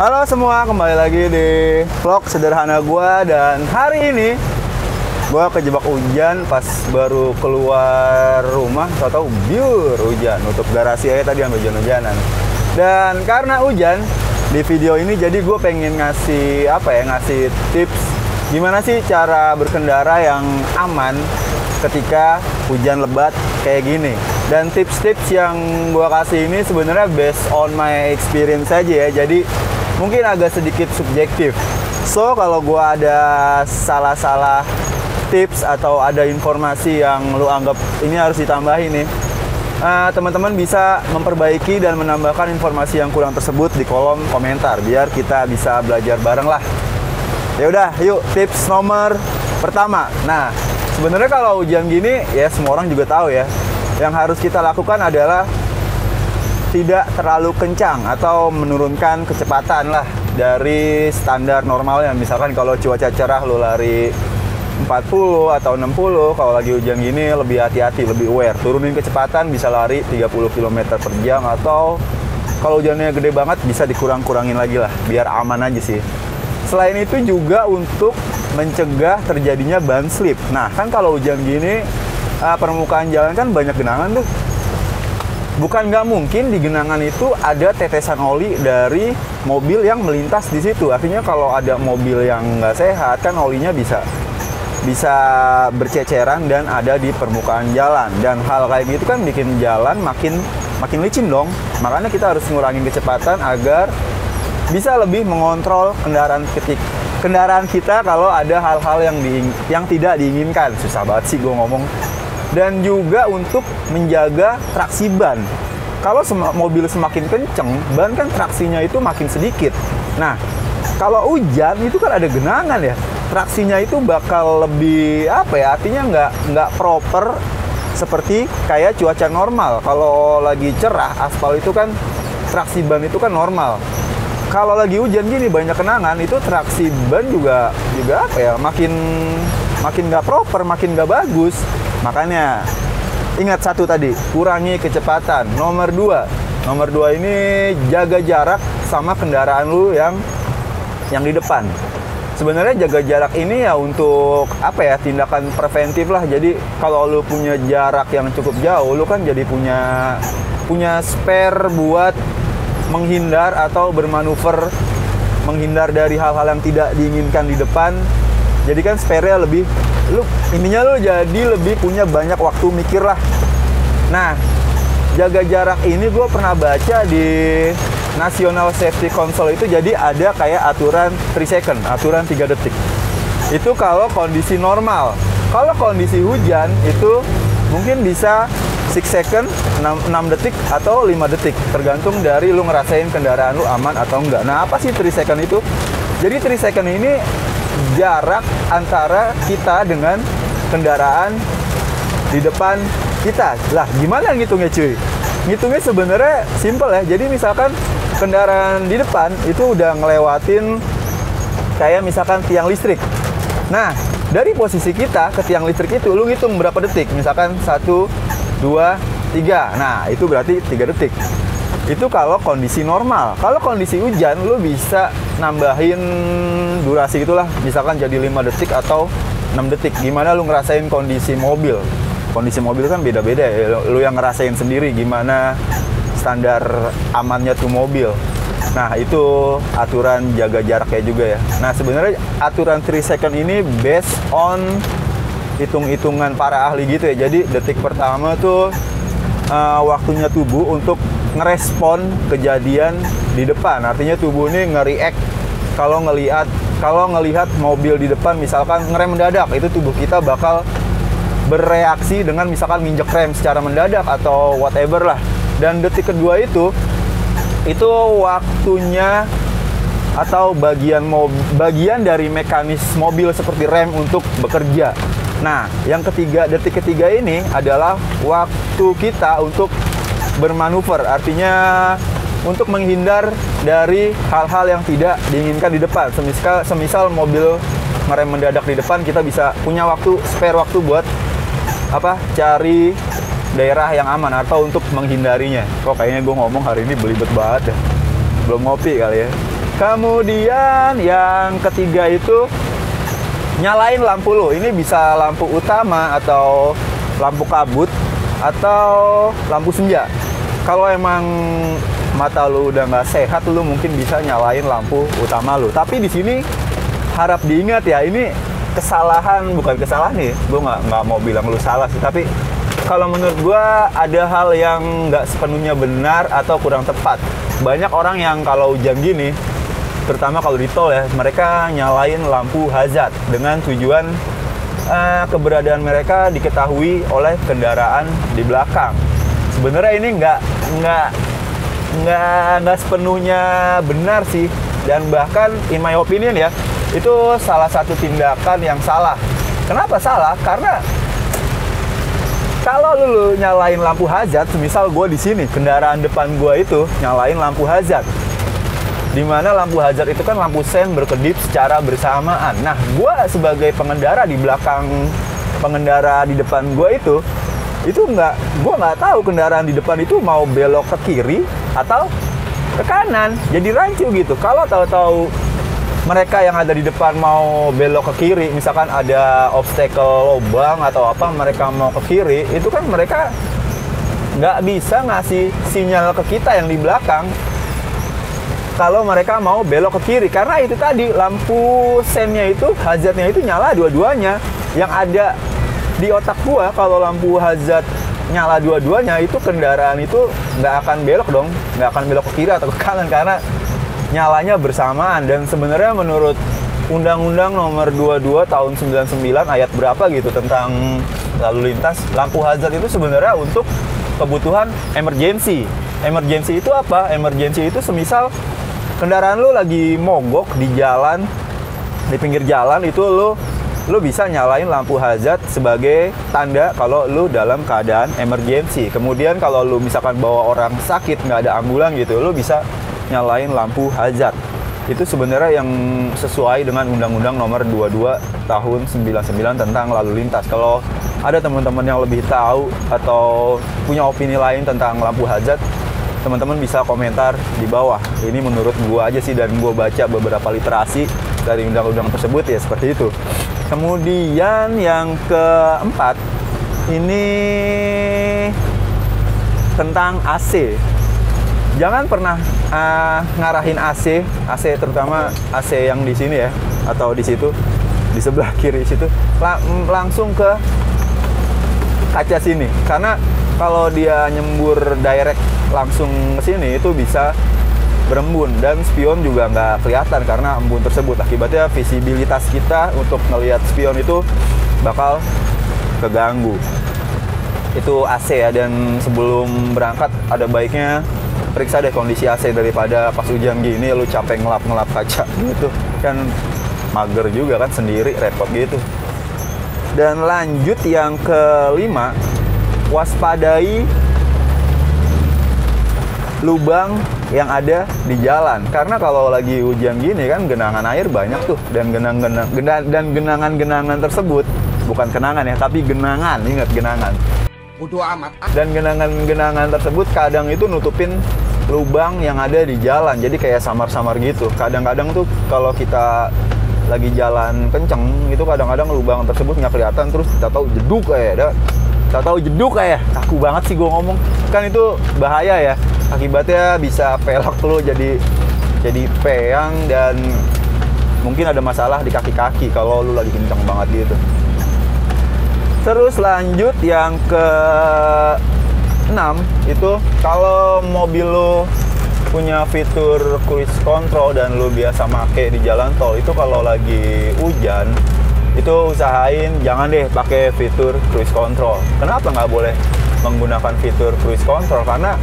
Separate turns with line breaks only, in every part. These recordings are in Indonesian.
Halo semua, kembali lagi di vlog sederhana gua. Dan hari ini gua kejebak hujan pas baru keluar rumah. Tahu-tahu biur hujan, nutup garasi aja tadi ambil hujan-hujanan. Dan karena hujan di video ini, jadi gue pengen ngasih ngasih tips gimana sih cara berkendara yang aman ketika hujan lebat kayak gini. Dan tips-tips yang gue kasih ini sebenarnya based on my experience saja ya, jadi mungkin agak sedikit subjektif. So kalau gue ada salah-salah tips atau ada informasi yang lu anggap ini harus ditambahin nih, teman-teman bisa memperbaiki dan menambahkan informasi yang kurang tersebut di kolom komentar biar kita bisa belajar bareng lah. Ya udah, yuk tips nomor pertama. Nah, sebenarnya kalau hujan gini ya semua orang juga tahu ya. Yang harus kita lakukan adalah tidak terlalu kencang atau menurunkan kecepatan lah dari standar normalnya. Misalkan kalau cuaca cerah lu lari 40 atau 60, kalau lagi hujan gini lebih hati-hati, lebih aware. Turunin kecepatan, bisa lari 30 km per jam, atau kalau hujannya gede banget bisa dikurang-kurangin lagi lah, biar aman aja sih. Selain itu juga untuk mencegah terjadinya ban slip. Nah kan kalau hujan gini permukaan jalan kan banyak genangan tuh. Bukan nggak mungkin di genangan itu ada tetesan oli dari mobil yang melintas di situ. Artinya kalau ada mobil yang nggak sehat kan olinya bisa berceceran dan ada di permukaan jalan. Dan hal kayak gitu kan bikin jalan makin licin dong. Makanya kita harus ngurangin kecepatan agar bisa lebih mengontrol kendaraan kita kalau ada hal-hal yang tidak diinginkan. Susah banget sih gue ngomong. Dan juga untuk menjaga traksi ban. Kalau mobil semakin kenceng, ban kan traksinya itu makin sedikit. Nah, kalau hujan itu kan ada genangan ya, traksinya itu bakal lebih artinya nggak proper seperti kayak cuaca normal. Kalau lagi cerah, aspal itu kan traksi ban itu kan normal. Kalau lagi hujan gini banyak genangan, itu traksi ban juga makin nggak proper, makin nggak bagus. Makanya ingat satu tadi, kurangi kecepatan. Nomor dua ini jaga jarak sama kendaraan lu yang di depan. Sebenarnya jaga jarak ini ya untuk tindakan preventif lah. Jadi kalau lu punya jarak yang cukup jauh, lu kan jadi punya spare buat menghindar atau bermanuver menghindar dari hal-hal yang tidak diinginkan di depan. Jadi kan spare-nya lu jadi lebih punya banyak waktu mikir lah. Nah, jaga jarak ini gue pernah baca di National Safety Council itu, jadi ada kayak aturan 3 second, aturan 3 detik. Itu kalau kondisi normal. Kalau kondisi hujan itu mungkin bisa 6 second, 6 detik atau 5 detik, tergantung dari lu ngerasain kendaraan lu aman atau enggak. Nah, apa sih 3 second itu? Jadi 3 second ini jarak antara kita dengan kendaraan di depan kita. Lah, gimana ngitungnya cuy? Ngitungnya sebenarnya simple ya. Jadi misalkan kendaraan di depan itu udah ngelewatin kayak misalkan tiang listrik. Nah, dari posisi kita ke tiang listrik itu lu ngitung berapa detik. Misalkan 1, 2, 3. Nah, itu berarti 3 detik. Itu kalau kondisi normal. Kalau kondisi hujan, lu bisa nambahin durasi gitulah. Misalkan jadi 5 detik atau 6 detik. Gimana lu ngerasain kondisi mobil. Kondisi mobil kan beda-beda ya. Lu yang ngerasain sendiri gimana standar amannya tuh mobil. Nah, itu aturan jaga jaraknya juga ya. Nah, sebenarnya aturan 3 second ini based on hitung-hitungan para ahli gitu ya. Jadi detik pertama tuh waktunya tubuh untuk ngerespon kejadian di depan. Artinya tubuh ini nge-react kalau ngelihat mobil di depan misalkan ngerem mendadak, itu tubuh kita bakal bereaksi dengan misalkan nginjek rem secara mendadak atau whatever lah. Dan detik kedua itu waktunya atau bagian dari mekanis mobil seperti rem untuk bekerja. Nah, detik ketiga ini adalah waktu kita untuk bermanuver, artinya untuk menghindar dari hal-hal yang tidak diinginkan di depan. Semisal mobil ngerem mendadak di depan, kita bisa punya spare waktu buat cari daerah yang aman atau untuk menghindarinya. Kok kayaknya gue ngomong hari ini belibet banget ya. Belum ngopi kali ya. Kemudian yang ketiga itu nyalain lampu lo. Ini bisa lampu utama atau lampu kabut atau lampu senja. Kalau emang mata lu udah nggak sehat, lu mungkin bisa nyalain lampu utama lu. Tapi di sini harap diingat ya, ini kesalahan, bukan kesalahan nih. Gue nggak mau bilang lu salah sih, tapi kalau menurut gue ada hal yang nggak sepenuhnya benar atau kurang tepat. Banyak orang yang kalau hujan gini, terutama kalau di tol ya, mereka nyalain lampu hazard dengan tujuan keberadaan mereka diketahui oleh kendaraan di belakang. Sebenarnya ini nggak sepenuhnya benar sih, dan bahkan in my opinion ya, itu salah satu tindakan yang salah. Kenapa salah? Karena kalau lu nyalain lampu hazard, misal gue di sini, kendaraan depan gue itu nyalain lampu hazard, dimana lampu hazard itu kan lampu sen berkedip secara bersamaan. Nah, gue sebagai pengendara di belakang pengendara di depan gue itu gue nggak tahu kendaraan di depan itu mau belok ke kiri atau ke kanan. Jadi rancu gitu. Kalau tahu-tahu mereka yang ada di depan mau belok ke kiri, misalkan ada obstacle lubang atau apa, mereka mau ke kiri, itu kan mereka nggak bisa ngasih sinyal ke kita yang di belakang kalau mereka mau belok ke kiri. Karena itu tadi, lampu sennya itu, hazardnya itu nyala dua-duanya. Yang ada di otak gua, kalau lampu hazard nyala dua-duanya, itu kendaraan itu nggak akan belok dong, nggak akan belok ke kiri atau ke kanan, karena nyalanya bersamaan. Dan sebenarnya menurut Undang-Undang Nomor 22 Tahun 99 ayat berapa gitu tentang lalu lintas, lampu hazard itu sebenarnya untuk kebutuhan emergency. Emergency itu apa? Emergency itu semisal kendaraan lu lagi mogok di jalan, di pinggir jalan, itu lu bisa nyalain lampu hazard sebagai tanda kalau lu dalam keadaan emergency. Kemudian kalau lu misalkan bawa orang sakit, nggak ada ambulan gitu, lu bisa nyalain lampu hazard. Itu sebenarnya yang sesuai dengan Undang-Undang Nomor 22 Tahun 99 tentang lalu lintas. Kalau ada teman-teman yang lebih tahu atau punya opini lain tentang lampu hazard, teman-teman bisa komentar di bawah. Ini menurut gua aja sih, dan gua baca beberapa literasi dari undang-undang tersebut ya, seperti itu. Kemudian yang keempat, ini tentang AC. Jangan pernah ngarahin AC terutama AC yang di sini ya, atau di situ, di sebelah kiri situ, langsung ke kaca sini. Karena kalau dia nyembur direct langsung ke sini, itu bisa berembun, dan spion juga nggak kelihatan karena embun tersebut. Akibatnya visibilitas kita untuk melihat spion itu bakal keganggu. Itu AC ya, dan sebelum berangkat ada baiknya periksa deh kondisi AC, daripada pas hujan gini lu capek ngelap kaca gitu kan, mager juga kan, sendiri repot gitu. Dan lanjut yang kelima, waspadai lubang yang ada di jalan. Karena kalau lagi hujan gini kan, genangan air banyak tuh, dan genangan tersebut, bukan kenangan ya, tapi genangan, ingat genangan.
Bodoh amat. Dan
genangan tersebut kadang itu nutupin lubang yang ada di jalan, jadi kayak samar-samar gitu. Kadang-kadang tuh kalau kita lagi jalan kenceng itu, kadang-kadang lubang tersebut nggak kelihatan, terus kita tahu jeduk kayak kaku banget sih gue ngomong, kan itu bahaya ya. Akibatnya bisa pelak lu jadi peyang, dan mungkin ada masalah di kaki-kaki kalau lu lagi kenceng banget gitu. Terus lanjut yang ke-6 itu, kalau mobil lu punya fitur cruise control dan lu biasa make di jalan tol, itu kalau lagi hujan itu usahain jangan deh pakai fitur cruise control. Kenapa nggak boleh menggunakan fitur cruise control? Karena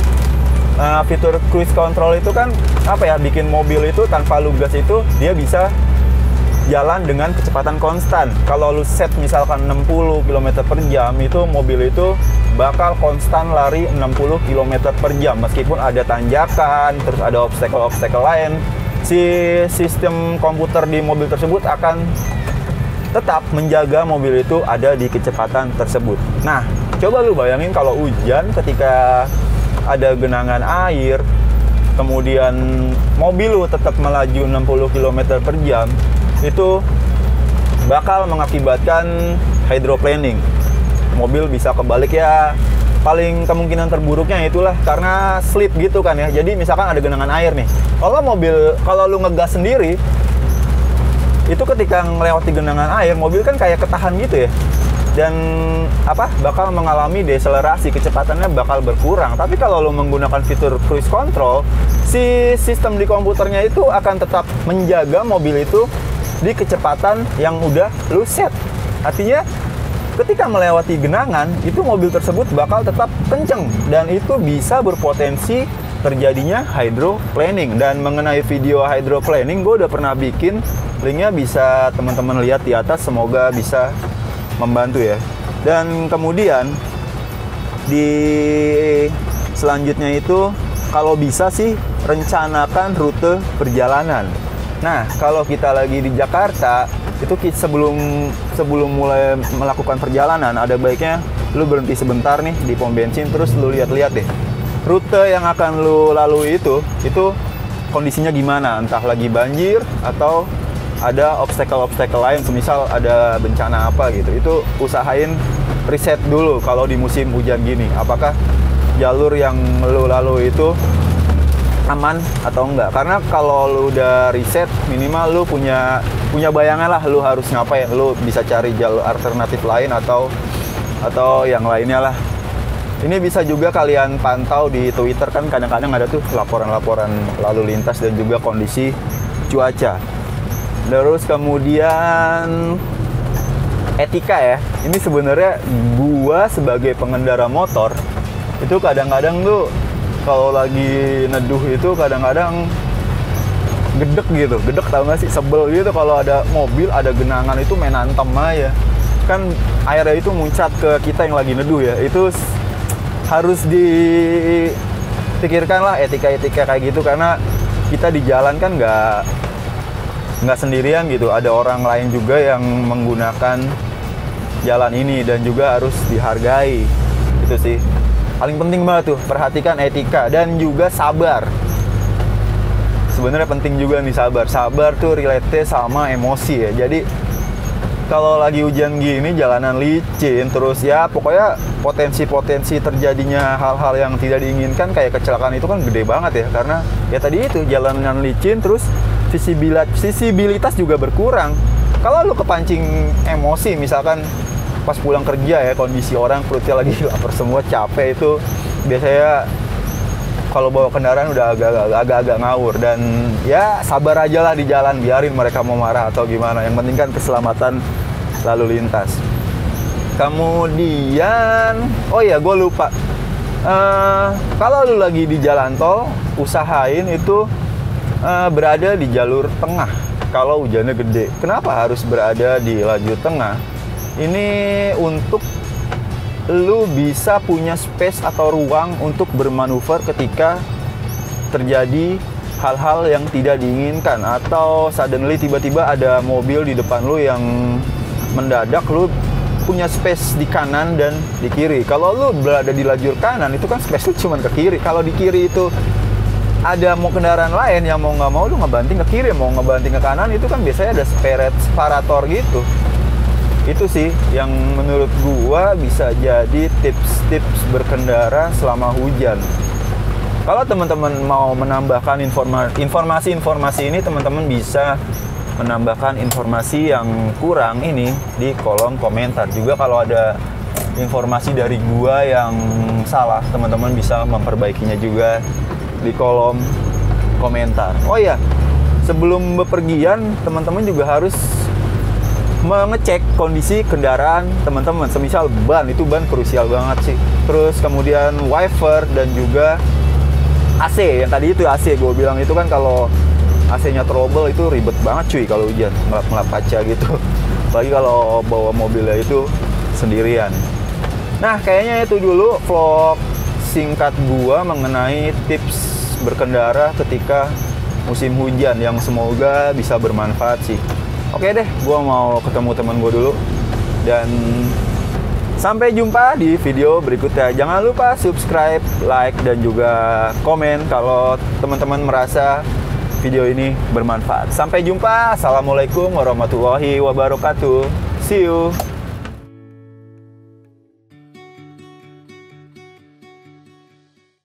fitur cruise control itu kan apa ya, bikin mobil itu tanpa lu gas itu dia bisa jalan dengan kecepatan konstan. Kalau lu set misalkan 60 km per jam, itu mobil itu bakal konstan lari 60 km per jam. Meskipun ada tanjakan, terus ada obstacle lain, si sistem komputer di mobil tersebut akan tetap menjaga mobil itu ada di kecepatan tersebut. Nah, coba lu bayangin kalau hujan ketika ada genangan air, kemudian mobil lu tetap melaju 60 km per jam, itu bakal mengakibatkan hydroplaning. Mobil bisa kebalik ya. Paling kemungkinan terburuknya itulah karena slip gitu kan ya. Jadi misalkan ada genangan air nih. Kalau lu ngegas sendiri, itu ketika melewati genangan air, mobil kan kayak ketahan gitu ya. Dan bakal mengalami deselerasi, kecepatannya bakal berkurang. Tapi kalau lu menggunakan fitur cruise control, si sistem di komputernya itu akan tetap menjaga mobil itu di kecepatan yang udah lu set. Artinya ketika melewati genangan, itu mobil tersebut bakal tetap kenceng dan itu bisa berpotensi terjadinya hydroplaning. Dan mengenai video hydroplaning, gue udah pernah bikin, linknya bisa teman-teman lihat di atas, semoga bisa membantu ya. Dan kemudian di selanjutnya itu, kalau bisa sih rencanakan rute perjalanan. Nah, kalau kita lagi di Jakarta, itu sebelum mulai melakukan perjalanan, ada baiknya lu berhenti sebentar nih di pom bensin, terus lu lihat-lihat deh rute yang akan lu lalui itu kondisinya gimana, entah lagi banjir atau ada obstacle lain, semisal ada bencana apa gitu. Itu usahain riset dulu kalau di musim hujan gini, apakah jalur yang lu lalui itu aman atau enggak. Karena kalau lu udah riset, minimal lu punya bayangan lah lu harus ngapain. Lu bisa cari jalur alternatif lain atau yang lainnya lah. Ini bisa juga kalian pantau di Twitter, kan kadang-kadang ada tuh laporan-laporan lalu lintas dan juga kondisi cuaca. Terus kemudian etika ya. Ini sebenarnya gua sebagai pengendara motor itu kadang-kadang tuh kalau lagi neduh itu kadang-kadang gedek tau gak sih, sebel gitu kalau ada mobil, ada genangan itu main antem aja. Kan airnya itu muncat ke kita yang lagi neduh ya. Itu harus dipikirkan lah etika-etika kayak gitu, karena kita di jalan kan nggak sendirian gitu. Ada orang lain juga yang menggunakan jalan ini dan juga harus dihargai. Itu sih paling penting banget tuh, perhatikan etika dan juga sabar. Sebenarnya penting juga nih sabar. Sabar tuh relate sama emosi ya. Jadi kalau lagi hujan gini, jalanan licin, terus ya pokoknya potensi terjadinya hal-hal yang tidak diinginkan kayak kecelakaan itu kan gede banget ya. Karena ya tadi itu jalanan licin, terus visibilitas juga berkurang. Kalau lu kepancing emosi, misalkan pas pulang kerja ya, kondisi orang perutnya lagi lapar semua, capek, itu biasanya kalau bawa kendaraan udah agak-agak ngawur. Dan ya sabar aja lah di jalan, biarin mereka mau marah atau gimana, yang penting kan keselamatan lalu lintas. Kemudian oh ya, gue lupa, kalau lu lagi di jalan tol, usahain itu berada di jalur tengah kalau hujannya gede. Kenapa harus berada di lajur tengah? Ini untuk lu bisa punya space atau ruang untuk bermanuver ketika terjadi hal-hal yang tidak diinginkan, atau suddenly tiba-tiba ada mobil di depan lu yang mendadak. Lu punya space di kanan dan di kiri. Kalau lu berada di lajur kanan, itu kan space lu cuma ke kiri. Kalau di kiri itu ada mau kendaraan lain yang mau nggak mau lu ngebanting ke kiri, mau ngebanting ke kanan, itu kan biasanya ada separator gitu. Itu sih yang menurut gua bisa jadi tips-tips berkendara selama hujan. Kalau teman-teman mau menambahkan informasi-informasi ini, teman-teman bisa menambahkan informasi yang kurang ini di kolom komentar. Juga kalau ada informasi dari gua yang salah, teman-teman bisa memperbaikinya juga di kolom komentar. Oh iya, sebelum bepergian, teman-teman juga harus mengecek kondisi kendaraan teman-teman. Semisal ban, itu ban krusial banget sih. Terus kemudian wiper dan juga AC. Yang tadi itu AC gue bilang itu kan, kalau AC-nya trouble itu ribet banget cuy kalau hujan, ngelap-ngelap kaca gitu. Apalagi kalau bawa mobilnya itu sendirian. Nah, kayaknya itu dulu vlog singkat gua mengenai tips berkendara ketika musim hujan, yang semoga bisa bermanfaat sih. Oke deh, gua mau ketemu teman gua dulu dan Sampai jumpa di video berikutnya. Jangan lupa subscribe, like, dan juga komen kalau teman-teman merasa video ini bermanfaat. Sampai jumpa. Assalamualaikum warahmatullahi wabarakatuh. See you.